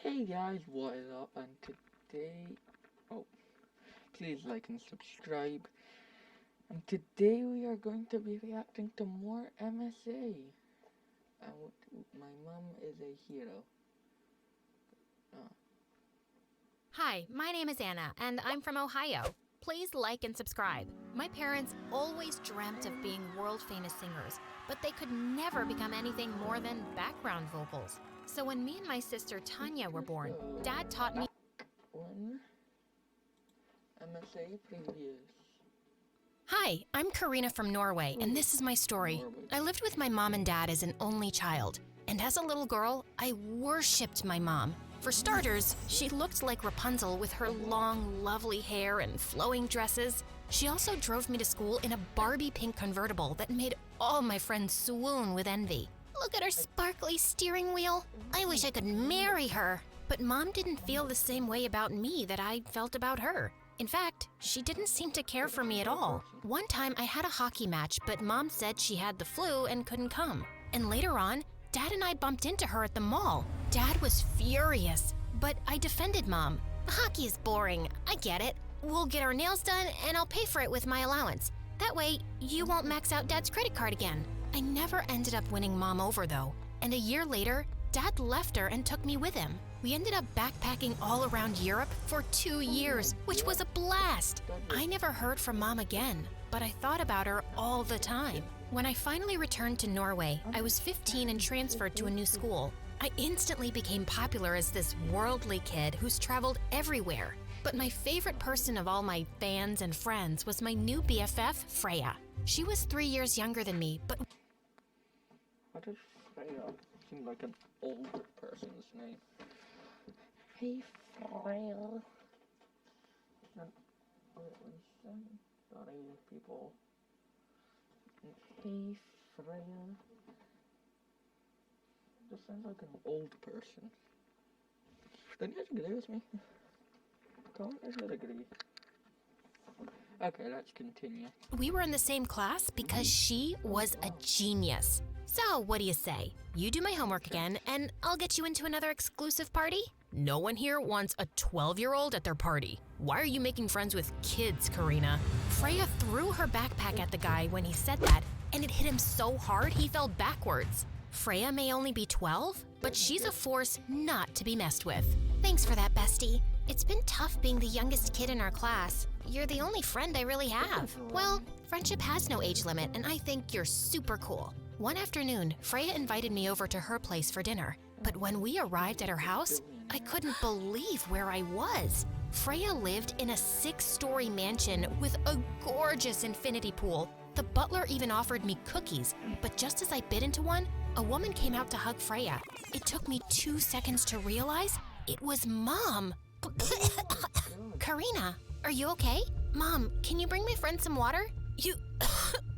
Hey guys, what is up? And today, oh, please like and subscribe. And today we are going to be reacting to more MSA. And my mom is a hero. Hi, my name is Anna, and I'm from Ohio. Please like and subscribe. My parents always dreamt of being world-famous singers, but they could never become anything more than background vocals. So when me and my sister Tanya were born, Dad taught me One MSA previews. Hi, I'm Karina from Norway, and this is my story. I lived with my mom and dad as an only child, and as a little girl, I worshipped my mom. For starters, she looked like Rapunzel with her long, lovely hair and flowing dresses. She also drove me to school in a Barbie pink convertible that made all my friends swoon with envy. Look at her sparkly steering wheel. I wish I could marry her. But Mom didn't feel the same way about me that I felt about her. In fact, she didn't seem to care for me at all. One time I had a hockey match, but Mom said she had the flu and couldn't come. And later on, Dad and I bumped into her at the mall. Dad was furious, but I defended Mom. Hockey is boring, I get it. We'll get our nails done and I'll pay for it with my allowance. That way, you won't max out Dad's credit card again. I never ended up winning Mom over though, and a year later, Dad left her and took me with him. We ended up backpacking all around Europe for 2 years, which was a blast. I never heard from Mom again, but I thought about her all the time. When I finally returned to Norway, I was 15 and transferred to a new school. I instantly became popular as this worldly kid who's traveled everywhere. But my favorite person of all my fans and friends was my new BFF, Freya. She was 3 years younger than me, but Why does Freya seem like an old person's name? Hey Freya. Sorry, people. Hey Freya. Just sounds like an old person. Don't you guys agree with me? Don't you guys agree? Okay, let's continue. we were in the same class because she was a genius. So what do you say? You do my homework again, and I'll get you into another exclusive party? No one here wants a 12-year-old at their party. Why are you making friends with kids, Karina? Freya threw her backpack at the guy when he said that, and it hit him so hard he fell backwards. Freya may only be 12, but she's a force not to be messed with. Thanks for that, bestie. It's been tough being the youngest kid in our class. You're the only friend I really have. Well, friendship has no age limit, and I think you're super cool. One afternoon, Freya invited me over to her place for dinner. But when we arrived at her house, I couldn't believe where I was. Freya lived in a 6-story mansion with a gorgeous infinity pool. The butler even offered me cookies, but just as I bit into one, a woman came out to hug Freya. It took me 2 seconds to realize it was Mom. Karina, are you okay? Mom, can you bring my friend some water? You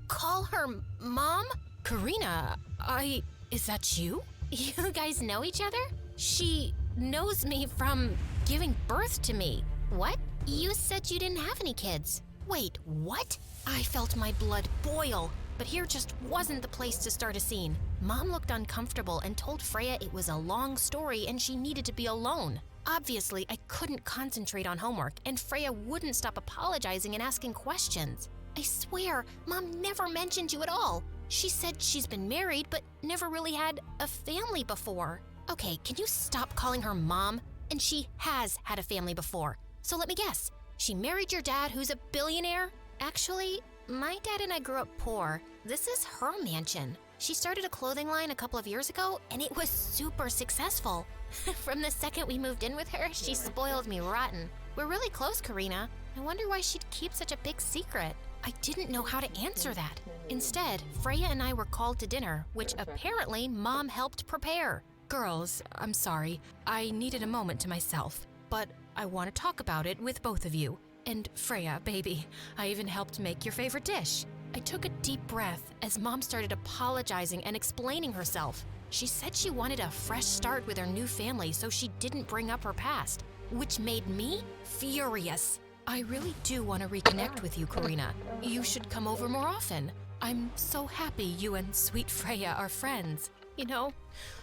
call her Mom? Karina, is that you? You guys know each other? She knows me from giving birth to me. What? You said you didn't have any kids. Wait, what? I felt my blood boil, but here just wasn't the place to start a scene. Mom looked uncomfortable and told Freya it was a long story and she needed to be alone. Obviously, I couldn't concentrate on homework, and Freya wouldn't stop apologizing and asking questions. I swear, Mom never mentioned you at all. She said she's been married, but never really had a family before. Okay, can you stop calling her Mom? And she has had a family before. So let me guess, she married your dad who's a billionaire? Actually, my dad and I grew up poor. This is her mansion. She started a clothing line a couple of years ago, and it was super successful. From the second we moved in with her, she spoiled me rotten. We're really close, Karina. I wonder why she'd keep such a big secret. I didn't know how to answer that. Instead, Freya and I were called to dinner, which apparently Mom helped prepare. Girls, I'm sorry. I needed a moment to myself, but I want to talk about it with both of you. And Freya, baby, I even helped make your favorite dish. I took a deep breath as Mom started apologizing and explaining herself. She said she wanted a fresh start with her new family, so she didn't bring up her past, which made me furious. I really do want to reconnect with you, Karina. You should come over more often. I'm so happy you and sweet Freya are friends. You know,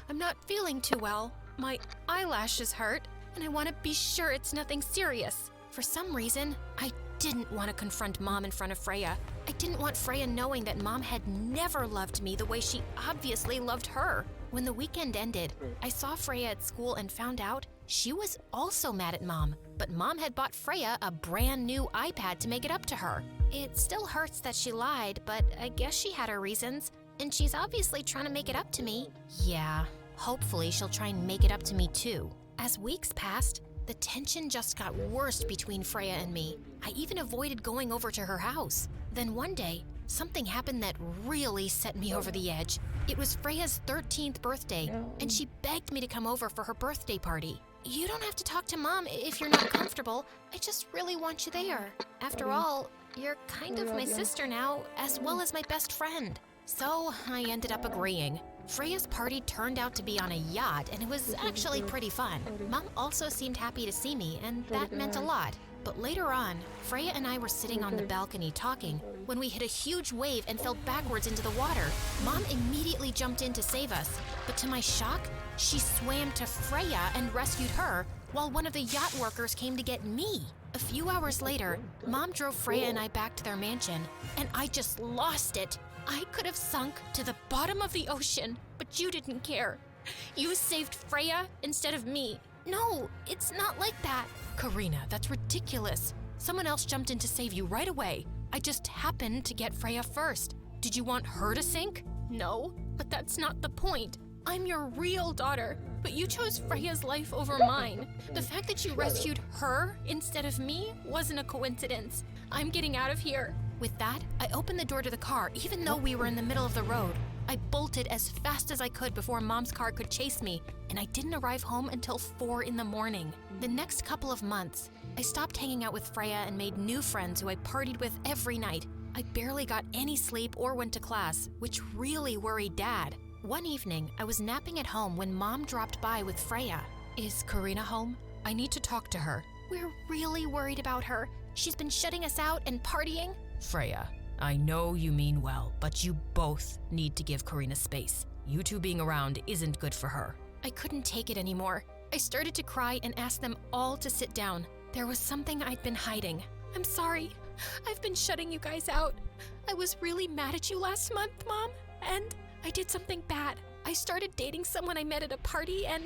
I'm not feeling too well. My eyelashes hurt, and I want to be sure it's nothing serious. For some reason, I didn't want to confront Mom in front of Freya. I didn't want Freya knowing that Mom had never loved me the way she obviously loved her. When the weekend ended, I saw Freya at school and found out she was also mad at Mom, but Mom had bought Freya a brand new iPad to make it up to her. It still hurts that she lied, but I guess she had her reasons, and she's obviously trying to make it up to me. Yeah, hopefully she'll try and make it up to me too. As weeks passed, the tension just got worse between Freya and me. I even avoided going over to her house. Then one day, something happened that really set me over the edge. It was Freya's 13th birthday, and she begged me to come over for her birthday party. You don't have to talk to Mom if you're not comfortable. I just really want you there. After all, you're kind of my sister now, as well as my best friend. So I ended up agreeing. Freya's party turned out to be on a yacht, and it was actually pretty fun. Mom also seemed happy to see me, and that meant a lot. But later on, Freya and I were sitting on the balcony talking when we hit a huge wave and fell backwards into the water. Mom immediately jumped in to save us, but to my shock, she swam to Freya and rescued her while one of the yacht workers came to get me. A few hours later, Mom drove Freya and I back to their mansion, and I just lost it. I could have sunk to the bottom of the ocean, but you didn't care. You saved Freya instead of me. No, it's not like that. Karina, that's ridiculous. Someone else jumped in to save you right away. I just happened to get Freya first. Did you want her to sink? No, but that's not the point. I'm your real daughter, but you chose Freya's life over mine. The fact that you rescued her instead of me wasn't a coincidence. I'm getting out of here. With that, I opened the door to the car, even though we were in the middle of the road. I bolted as fast as I could before Mom's car could chase me, and I didn't arrive home until 4 in the morning. The next couple of months, I stopped hanging out with Freya and made new friends who I partied with every night. I barely got any sleep or went to class, which really worried Dad. One evening, I was napping at home when Mom dropped by with Freya. Is Karina home? I need to talk to her. We're really worried about her. She's been shutting us out and partying. Freya, I know you mean well, but you both need to give Karina space. You two being around isn't good for her. I couldn't take it anymore. I started to cry and asked them all to sit down. There was something I'd been hiding. I'm sorry. I've been shutting you guys out. I was really mad at you last month, Mom, and I did something bad. I started dating someone I met at a party, and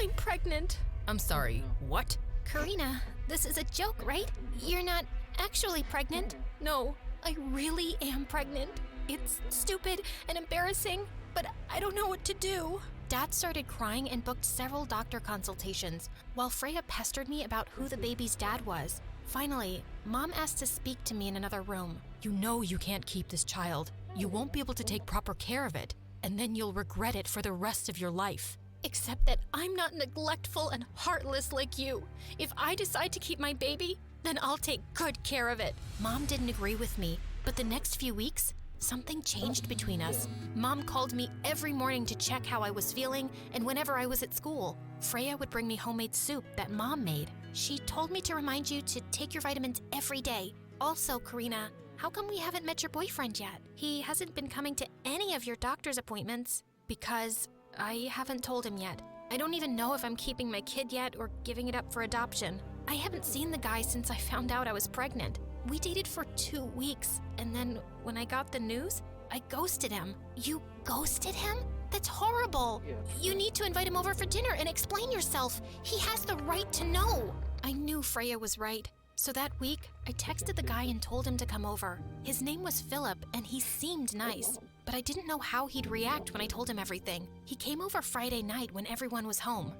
I'm pregnant. I'm sorry, what? Karina, this is a joke, right? You're not actually pregnant? No, I really am pregnant. It's stupid and embarrassing, but I don't know what to do. Dad started crying and booked several doctor consultations, while Freya pestered me about who the baby's dad was. Finally, Mom asked to speak to me in another room. You know you can't keep this child. You won't be able to take proper care of it, and then you'll regret it for the rest of your life. Except that I'm not neglectful and heartless like you. If I decide to keep my baby, then I'll take good care of it. Mom didn't agree with me, but the next few weeks, something changed between us. Mom called me every morning to check how I was feeling and whenever I was at school. Freya would bring me homemade soup that Mom made. She told me to remind you to take your vitamins every day. Also, Karina, how come we haven't met your boyfriend yet? He hasn't been coming to any of your doctor's appointments. Because I haven't told him yet. I don't even know if I'm keeping my kid yet or giving it up for adoption. I haven't seen the guy since I found out I was pregnant. We dated for 2 weeks, and then when I got the news, I ghosted him. You ghosted him? That's horrible. You need to invite him over for dinner and explain yourself. He has the right to know. I knew Freya was right. So that week, I texted the guy and told him to come over. His name was Philip, and he seemed nice. But I didn't know how he'd react when I told him everything. He came over Friday night when everyone was home.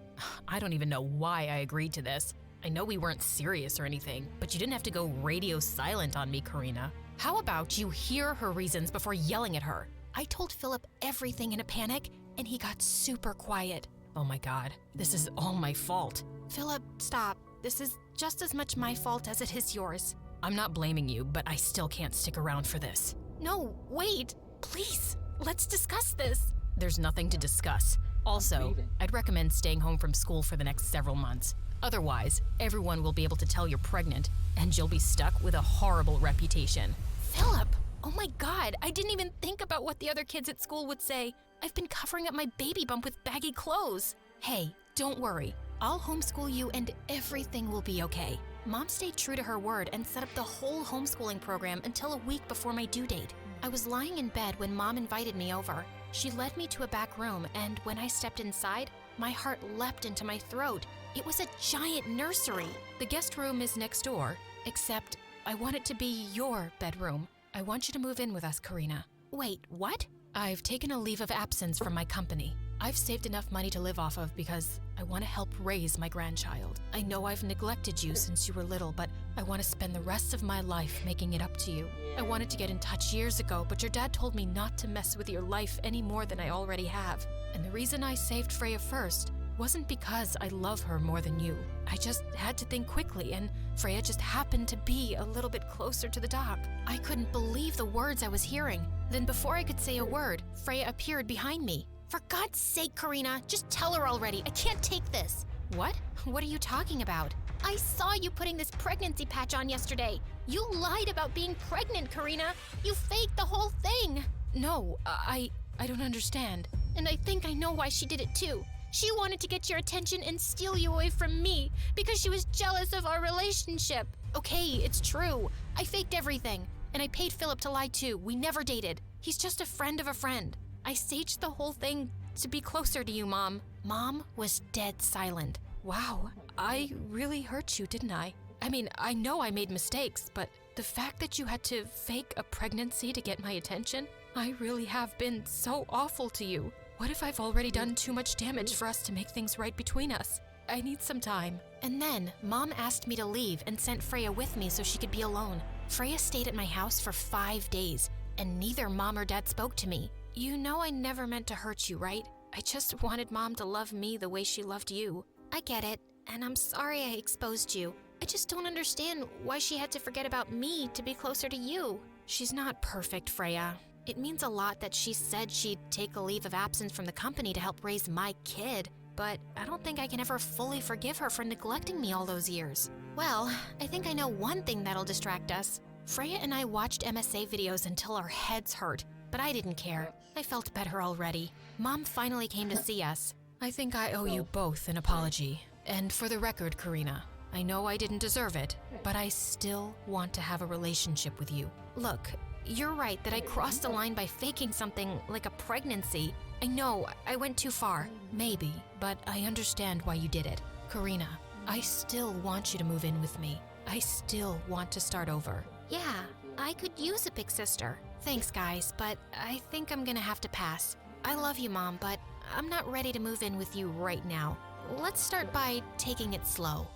I don't even know why I agreed to this. I know we weren't serious or anything, but you didn't have to go radio silent on me, Karina. How about you hear her reasons before yelling at her? I told Philip everything in a panic, and he got super quiet. Oh my God, this is all my fault. Philip, stop. This is just as much my fault as it is yours. I'm not blaming you, but I still can't stick around for this. No, wait. Please, let's discuss this. There's nothing to discuss. Also, I'd recommend staying home from school for the next several months. Otherwise, everyone will be able to tell you're pregnant, and you'll be stuck with a horrible reputation. Philip, oh my God, I didn't even think about what the other kids at school would say. I've been covering up my baby bump with baggy clothes. Hey, Don't worry. I'll homeschool you and everything will be okay. Mom stayed true to her word and set up the whole homeschooling program until a week before my due date. I was lying in bed when Mom invited me over. She led me to a back room, and when I stepped inside, my heart leapt into my throat. It was a giant nursery. The guest room is next door, except I want it to be your bedroom. I want you to move in with us, Karina. Wait, what? I've taken a leave of absence from my company. I've saved enough money to live off of because I want to help raise my grandchild. I know I've neglected you since you were little, but I want to spend the rest of my life making it up to you. I wanted to get in touch years ago, but your dad told me not to mess with your life any more than I already have. And the reason I saved Freya first wasn't because I love her more than you. I just had to think quickly, and Freya just happened to be a little bit closer to the dock. I couldn't believe the words I was hearing. Then before I could say a word, Freya appeared behind me. For God's sake, Karina, just tell her already. I can't take this. What? What are you talking about? I saw you putting this pregnancy patch on yesterday. You lied about being pregnant, Karina. You faked the whole thing. No, I don't understand. And I think I know why she did it too. She wanted to get your attention and steal you away from me because she was jealous of our relationship. Okay, it's true. I faked everything. And I paid Philip to lie too. We never dated. He's just a friend of a friend. I staged the whole thing to be closer to you, Mom. Mom was dead silent. Wow, I really hurt you, didn't I? I mean, I know I made mistakes, but the fact that you had to fake a pregnancy to get my attention, I really have been so awful to you. What if I've already done too much damage for us to make things right between us? I need some time. And then, Mom asked me to leave and sent Freya with me so she could be alone. Freya stayed at my house for 5 days, and neither Mom or Dad spoke to me. You know I never meant to hurt you, right? I just wanted Mom to love me the way she loved you. I get it, and I'm sorry I exposed you. I just don't understand why she had to forget about me to be closer to you. She's not perfect, Freya. It means a lot that she said she'd take a leave of absence from the company to help raise my kid, but I don't think I can ever fully forgive her for neglecting me all those years. Well, I think I know one thing that'll distract us. Freya and I watched MSA videos until our heads hurt, but I didn't care. I felt better already. Mom finally came to see us. I think I owe you both an apology. And for the record, Karina, I know I didn't deserve it, but I still want to have a relationship with you. Look, you're right that I crossed the line by faking something like a pregnancy. I know, I went too far. Maybe, but I understand why you did it. Karina, I still want you to move in with me. I still want to start over. Yeah, I could use a big sister. Thanks, guys, but I think I'm gonna have to pass. I love you, Mom, but I'm not ready to move in with you right now. Let's start by taking it slow.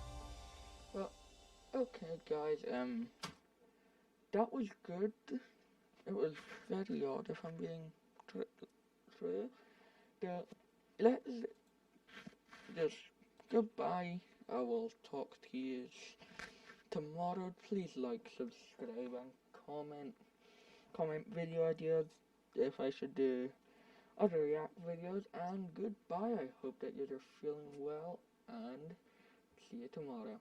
Well, okay, guys, that was good. It was very odd, if I'm being true. Let's just goodbye. I will talk to you tomorrow. Please like, subscribe, and comment video ideas if I should do other react videos, and goodbye. I hope that you're feeling well, and see you tomorrow.